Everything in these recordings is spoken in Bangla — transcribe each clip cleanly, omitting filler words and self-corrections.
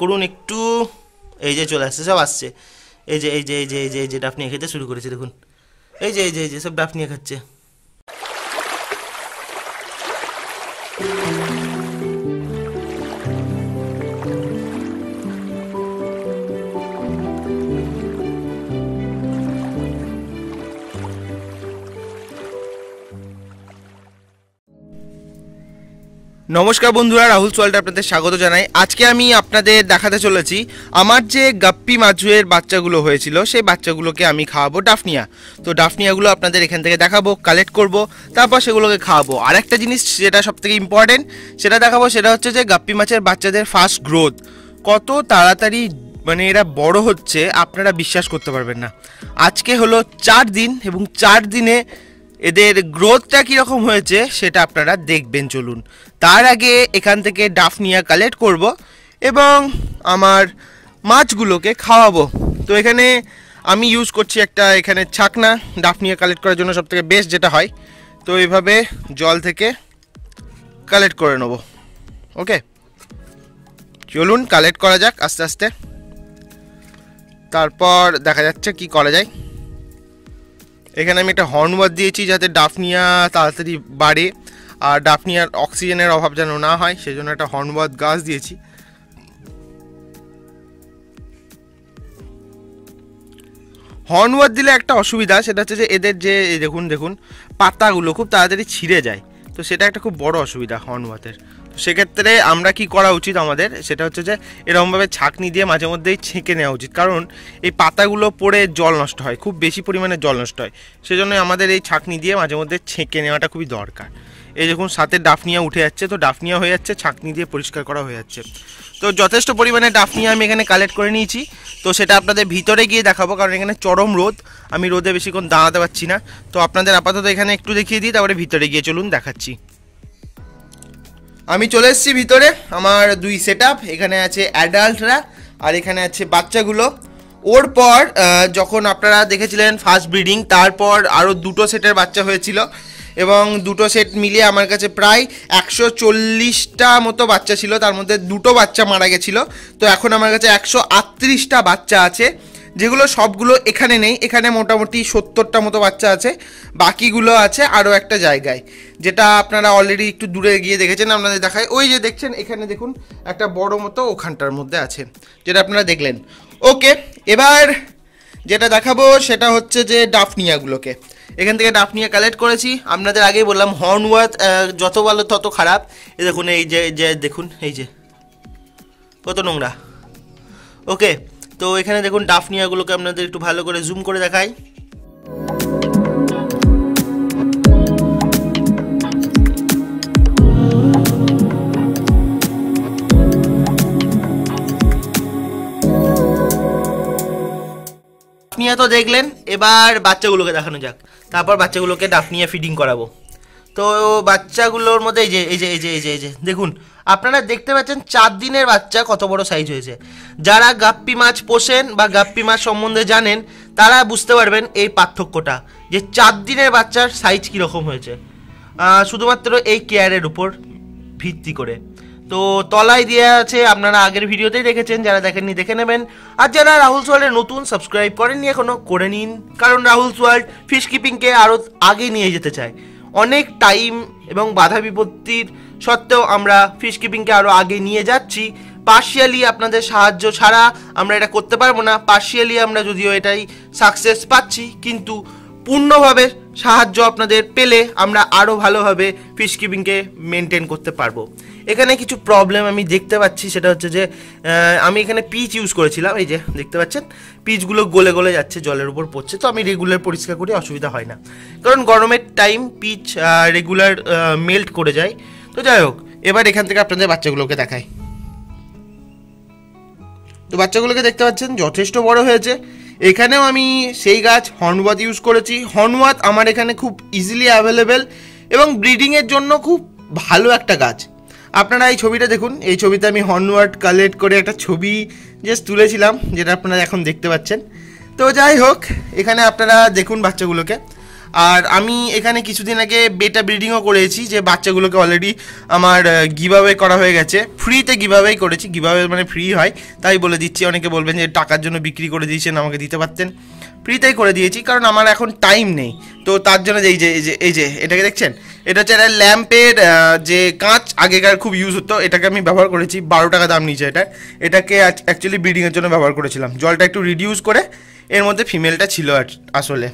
করুন একটু। এই যে চলে আসছে, সব আসছে। এই যে এই যে এই যে এই যে এই যে ডাফনিয়া খেতে শুরু করেছে, দেখুন। এই যে এই যে এই যে সব ডাফনিয়া খাচ্ছে। নমস্কার বন্ধুরা, রাহুল সোয়াল্টে আপনাদের স্বাগত জানাই। আজকে আমি আপনাদের দেখাতে চলেছি আমার যে গাপ্পি মাছুয়ের বাচ্চাগুলো হয়েছিল সেই বাচ্চাগুলোকে আমি খাওয়াবো ডাফনিয়া। তো ডাফনিয়াগুলো আপনাদের এখান থেকে দেখাবো, কালেক্ট করব, তারপর সেগুলোকে খাওয়াবো। আর একটা জিনিস যেটা সবথেকে ইম্পর্টেন্ট সেটা দেখাবো, সেটা হচ্ছে যে গাপ্পি মাছের বাচ্চাদের ফাস্ট গ্রোথ কত তাড়াতাড়ি মানে এরা বড় হচ্ছে আপনারা বিশ্বাস করতে পারবেন না। আজকে হলো 4 দিন এবং 4 দিনে এদের গ্রোথটা কীরকম হয়েছে সেটা আপনারা দেখবেন। চলুন, তার আগে এখান থেকে ডাফনিয়া কালেক্ট করব এবং আমার মাছগুলোকে খাওয়াবো। তো এখানে আমি ইউজ করছি একটা এখানে ছাকনা, ডাফনিয়া কালেক্ট করার জন্য সবথেকে বেস্ট যেটা হয়। তো এইভাবে জল থেকে কালেক্ট করে নেব। ওকে, চলুন কালেক্ট করা যাক আস্তে আস্তে, তারপর দেখা যাচ্ছে কি করা যায়। এখানে আমি একটা হর্নওয়াথ দিয়েছি যাতে ডাফনিয়া তাড়াতাড়ি বাড়ে আর ডাফনিয়ার অক্সিজেনের অভাব যেন না হয়, সেজন্য একটা হর্নওয়াথ গাছ দিয়েছি। হর্নওয়াথ দিলে একটা অসুবিধা, সেটা হচ্ছে যে এদের যে দেখুন দেখুন পাতাগুলো খুব তাড়াতাড়ি ছিঁড়ে যায়, তো সেটা একটা খুব বড় অসুবিধা হর্নওয়াথের। তো সেক্ষেত্রে আমরা কি করা উচিত আমাদের, সেটা হচ্ছে যে এরকমভাবে ছাঁকনি দিয়ে মাঝে মধ্যেই ছেঁকে নেওয়া উচিত, কারণ এই পাতাগুলো পড়ে জল নষ্ট হয়, খুব বেশি পরিমাণে জল নষ্ট হয়। সেজন্য আমাদের এই ছাঁকনি দিয়ে মাঝে মধ্যে ছেঁকে নেওয়াটা খুবই দরকার। এই দেখুন সাথে ডাফনিয়া উঠে যাচ্ছে, তো ডাফনিয়া হয়ে যাচ্ছে, ছাঁকনি দিয়ে পরিষ্কার করা হয়ে যাচ্ছে। তো যথেষ্ট পরিমাণে ডাফনিয়া আমি এখানে কালেক্ট করে নিয়েছি। তো সেটা আপনাদের ভিতরে গিয়ে দেখাবো, কারণ এখানে চরম রোদ, আমি রোদে বেশিক্ষণ দাঁড়াতে পারছি না। তো আপনাদের আপাতত এখানে একটু দেখিয়ে দিই, তারপরে ভিতরে গিয়ে চলুন দেখাচ্ছি। আমি চলে এসেছি ভিতরে, আমার 2 সেট আপ, এখানে আছে অ্যাডাল্টরা আর এখানে আছে বাচ্চাগুলো। ওর পর যখন আপনারা দেখেছিলেন ফার্স্ট ব্রিডিং, তারপর আরও 2টো সেটের বাচ্চা হয়েছিল এবং 2টো সেট মিলিয়ে আমার কাছে প্রায় 140টা মতো বাচ্চা ছিল, তার মধ্যে 2টো বাচ্চা মারা গেছিলো। তো এখন আমার কাছে 138টা বাচ্চা আছে, যেগুলো সবগুলো এখানে নেই। এখানে মোটামুটি 70টা মতো বাচ্চা আছে, বাকিগুলো আছে আরও একটা জায়গায়, যেটা আপনারা অলরেডি একটু দূরে গিয়ে দেখেছেন। আপনাদের দেখায়, ওই যে দেখছেন এখানে দেখুন একটা বড় মতো ওখানটার মধ্যে আছে, যেটা আপনারা দেখলেন। ওকে, এবার যেটা দেখাবো সেটা হচ্ছে যে ডাফনিয়াগুলোকে এখান থেকে ডাফনিয়া কালেক্ট করেছি। আপনাদের আগেই বললাম হর্নওয়াথ যত ভালো তত খারাপ। এই দেখুন, এই যে দেখুন এই যে কত নোংরা। ওকে, তো এখানে দেখুন ডাফনিয়াগুলোকে আপনাদের একটু ভালো করে জুম করে দেখাই। ডাফনিয়া তো দেখলেন, এবার বাচ্চাগুলোকে দেখানো যাক, তারপর বাচ্চাগুলোকে ডাফনিয়া ফিডিং করাবো। তো বাচ্চাগুলোর মধ্যে এই যে এই যে এই যে এই যে এই যে দেখুন, আপনারা দেখতে পাচ্ছেন 4 দিনের বাচ্চা কত বড় সাইজ হয়েছে। যারা গাপ্পি মাছ পোষেন বা গাপ্পি মাছ সম্বন্ধে জানেন তারা বুঝতে পারবেন এই পার্থক্যটা, যে 4 দিনের বাচ্চার সাইজ কীরকম হয়েছে, শুধুমাত্র এই কেয়ারের উপর ভিত্তি করে। তো তলায় দেওয়া আছে, আপনারা আগের ভিডিওতেই দেখেছেন, যারা দেখেননি দেখে নেবেন। আর যারা রাহুল সোয়াল্ডের নতুন সাবস্ক্রাইব করেননি এখনও, করে নিন, কারণ রাহুল সোয়াল্ড ফিশ কিপিংকে আরও আগে নিয়ে যেতে চায়। অনেক টাইম এবং বাধা বিপত্তির সত্ত্বেও আমরা ফিশ কিপিংকে আরও আগে নিয়ে যাচ্ছি। পার্শিয়ালি আপনাদের সাহায্য ছাড়া আমরা এটা করতে পারবো না। পার্শিয়ালি আমরা যদিও এটাই সাকসেস পাচ্ছি, কিন্তু পূর্ণভাবে সাহায্য আপনাদের পেলে আমরা আরও ভালোভাবে ফিশ কিপিংকে মেনটেন করতে পারবো। এখানে কিছু প্রবলেম আমি দেখতে পাচ্ছি, সেটা হচ্ছে যে আমি এখানে পিচ ইউজ করেছিলাম, এই যে দেখতে পাচ্ছেন পিচগুলো গলে গলে যাচ্ছে, জলের উপর পড়ছে। তো আমি রেগুলার পরিষ্কার করি, অসুবিধা হয় না, কারণ গরমের টাইম পিচ রেগুলার মেল্ট করে যায়। তো যাই হোক, এবার এখান থেকে আপনাদের বাচ্চাগুলোকে দেখাই। তো বাচ্চাগুলোকে দেখতে পাচ্ছেন যথেষ্ট বড় হয়েছে। এখানেও আমি সেই গাছ হর্নওয়াথ ইউজ করেছি। হর্নওয়াথ আমার এখানে খুব ইজিলি অ্যাভেলেবেল এবং ব্রিডিংয়ের জন্য খুব ভালো একটা গাছ। আপনারা এই ছবিটা দেখুন, এই ছবিতে আমি হর্নওয়াথ কালেক্ট করে একটা ছবি জাস্ট তুলেছিলাম, যেটা আপনারা এখন দেখতে পাচ্ছেন। তো যাই হোক, এখানে আপনারা দেখুন বাচ্চাগুলোকে। আর আমি এখানে কিছুদিন আগে বেটা ব্রিডিংও করেছি, যে বাচ্চাগুলোকে অলরেডি আমার গিভঅ্যাওয়ে করা হয়ে গেছে। ফ্রিতে গিভঅ্যাওয়ে করেছি, গিভঅ্যাওয়ে মানে ফ্রি হয় তাই বলে দিচ্ছি। অনেকে বলবেন যে টাকার জন্য বিক্রি করে দিয়েছেন, আমাকে দিতে পারতেন। ফ্রিতেই করে দিয়েছি কারণ আমার এখন টাইম নেই, তো তার জন্য এই যে এটাকে দেখছেন, এটা হচ্ছে একটা ল্যাম্পের যে কাঁচ, আগেকার খুব ইউজ হতো, এটাকে আমি ব্যবহার করেছি। 12 টাকা দাম নিয়েছে এটাকে অ্যাকচুয়ালি ব্রিডিংয়ের জন্য ব্যবহার করেছিলাম। জলটা একটু রিডিউস করে, এর মধ্যে ফিমেলটা ছিল আসলে।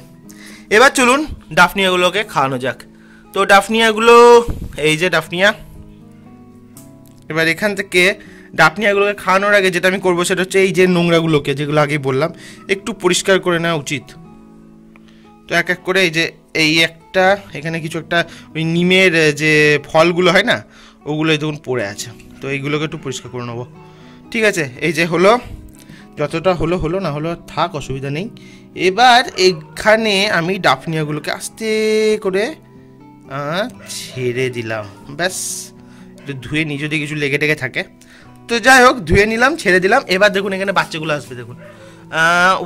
এবার চলুন ডাফনিয়াগুলোকে খাওয়ানো যাক। তো ডাফনিয়াগুলো, এই যে ডাফনিয়া, এবার এখান থেকে ডাফনিয়াগুলোকে খাওয়ানোর আগে যেটা আমি করবো সেটা হচ্ছে এই যে নোংরাগুলোকে, যেগুলো আগেই বললাম, একটু পরিষ্কার করে নেওয়া উচিত। তো এক এক করে এই একটা এখানে কিছু একটা ওই নিমের যে ফলগুলো হয় না, ওগুলো দেখুন পড়ে আছে, তো এইগুলোকে একটু পরিষ্কার করে নেবো। ঠিক আছে, এই যে হলো, যতটা হলো, না হলো থাক, অসুবিধা নেই। এবার এখানে আমি ডাফনিয়াগুলোকে আস্তে করে ছেড়ে দিলাম, ব্যাস। একটু ধুয়ে নিয়ে যদি কিছু লেগে টেগে থাকে, তো যাই হোক, ধুয়ে নিলাম, ছেড়ে দিলাম। এবার দেখুন এখানে বাচ্চাগুলো আসবে, দেখুন,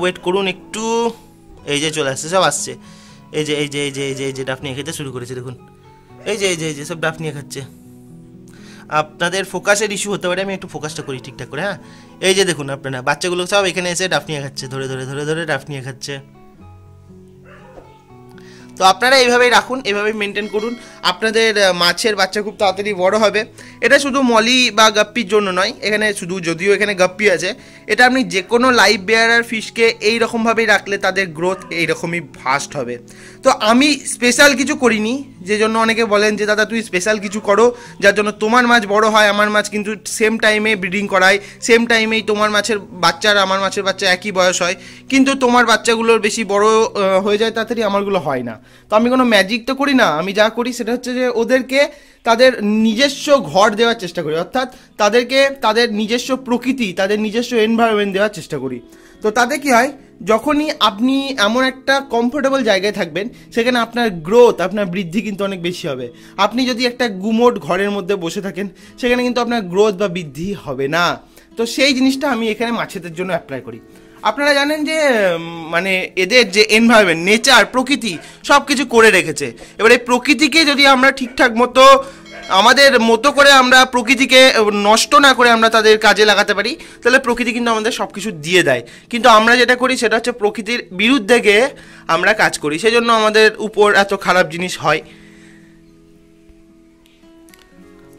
ওয়েট করুন একটু। এই যে চলে আসছে, সব আসছে। এই যে ডাফনিয়া খেতে শুরু করেছে, দেখুন, এই যে সব ডাফনিয়া খাচ্ছে। আপনাদের ফোকাসের ইস্যু হতে পারে, আমি একটু ফোকাসটা করি ঠিকঠাক করে। হ্যাঁ, এই যে দেখুন আপনারা, বাচ্চাগুলো সব এখানে এসে ডাফনিয়া খাচ্ছে, ধরে ডাফনিয়া খাচ্ছে। তো আপনারা এইভাবেই রাখুন, এইভাবেই মেনটেন করুন, আপনাদের মাছের বাচ্চা খুব তাড়াতাড়ি বড় হবে। এটা শুধু মলি বা গাপ্পির জন্য নয়, এখানে শুধু, যদিও এখানে গাপ্পি আছে, এটা আপনি যে কোনো লাইভ বেয়ারার ফিশকে এইরকমভাবেই রাখলে তাদের গ্রোথ এইরকমই ফাস্ট হবে। তো আমি স্পেশাল কিছু করিনি, যে জন্য অনেকে বলেন যে দাদা তুই স্পেশাল কিছু করো যার জন্য তোমার মাছ বড় হয়, আমার মাছ কিন্তু সেম টাইমে ব্রিডিং করায়, সেম টাইমেই তোমার মাছের বাচ্চা আর আমার মাছের বাচ্চা একই বয়স হয়, কিন্তু তোমার বাচ্চাগুলোর বেশি বড় হয়ে যায় তাড়াতাড়ি, আমারগুলো হয় না। তো আমি কোনো ম্যাজিক তো করি না, আমি যা করি সেটা হচ্ছে যে ওদেরকে তাদের নিজস্ব ঘর দেওয়ার চেষ্টা করি, অর্থাৎ তাদেরকে তাদের নিজস্ব প্রকৃতি, তাদের নিজস্ব এনভায়রনমেন্ট দেওয়ার চেষ্টা করি। তো তাতে কি হয়, যখনই আপনি এমন একটা কমফোর্টেবল জায়গায় থাকবেন, সেখানে আপনার গ্রোথ, আপনার বৃদ্ধি কিন্তু অনেক বেশি হবে। আপনি যদি একটা গুমোট ঘরের মধ্যে বসে থাকেন, সেখানে কিন্তু আপনার গ্রোথ বা বৃদ্ধি হবে না। তো সেই জিনিসটা আমি এখানে মাছেদের জন্য অ্যাপ্লাই করি। আপনারা জানেন যে মানে এদের যে এনভায়রনমেন্ট, নেচার, প্রকৃতি সব কিছু করে রেখেছে। এবার এই প্রকৃতিকে যদি আমরা ঠিকঠাক মতো আমাদের মতো করে আমরা প্রকৃতিকে নষ্ট না করে আমরা তাদের কাজে লাগাতে পারি, তাহলে প্রকৃতি কিন্তু আমাদের সব কিছু দিয়ে দেয়। কিন্তু আমরা যেটা করি সেটা হচ্ছে প্রকৃতির বিরুদ্ধে গিয়ে আমরা কাজ করি, সেজন্য আমাদের উপর এত খারাপ জিনিস হয়।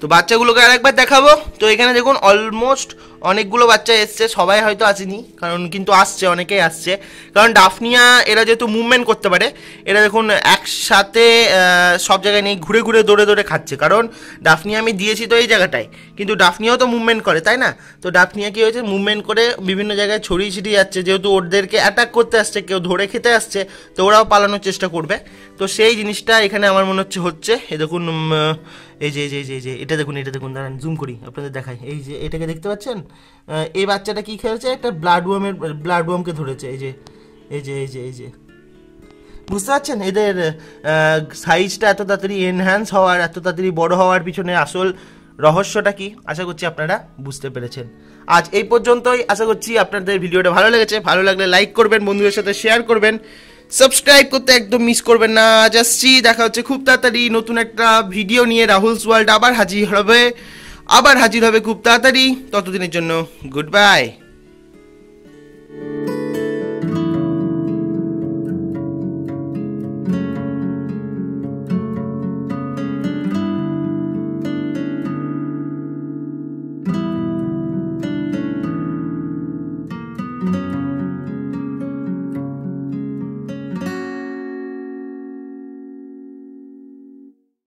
তো বাচ্চাগুলোকে আরেকবার দেখাবো। তো এখানে দেখুন অলমোস্ট অনেকগুলো বাচ্চা এসছে, সবাই হয়তো আসেনি, কারণ কিন্তু আসছে, অনেকেই আসছে, কারণ ডাফনিয়া এরা যেহেতু মুভমেন্ট করতে পারে, এরা দেখুন একসাথে সব জায়গায় নেই, ঘুরে ঘুরে দৌড়ে খাচ্ছে। কারণ ডাফনিয়া আমি দিয়েছি তো এই জায়গাটায়, কিন্তু ডাফনিয়াও তো মুভমেন্ট করে, তাই না? তো ডাফনিয়া কি হয়েছে, মুভমেন্ট করে বিভিন্ন জায়গায় ছড়িয়ে ছিটিয়ে যাচ্ছে, যেহেতু ওদেরকে অ্যাটাক করতে আসছে, কেউ ধরে খেতে আসছে, তো ওরাও পালানোর চেষ্টা করবে। তো সেই জিনিসটা এখানে আমার মনে হচ্ছে। এই দেখুন, এই যে এটা দেখুন, দাঁড়ান জুম করি আপনাদের দেখাই। এই যে এটাকে দেখতে পাচ্ছেন, এই বাচ্চাটা কি খেয়েছে, একটা ব্লাড ওয়ার্মকে ধরেছে। এই যে বুঝতে পারছেন এদের সাইজটা এত তাড়াতাড়ি এনহ্যান্স হওয়ার, এত তাড়াতাড়ি বড় হওয়ার পিছনে আসল রহস্যটা কি? আশা করছি আপনারা বুঝতে পেরেছেন। আজ এই পর্যন্তই, আশা করছি আপনাদের ভিডিওটা ভালো লেগেছে। ভালো লাগলে লাইক করবেন, বন্ধুদের সাথে শেয়ার করবেন, সাবস্ক্রাইব করতে একদম মিস করবেন না। আজ আসছি, দেখা হচ্ছে খুব তাড়াতাড়ি নতুন একটা ভিডিও নিয়ে। রাহুলস ওয়ার্ল্ড আবার হাজির হবে খুব তাড়াতাড়ি। ততদিনের জন্য গুড বাই।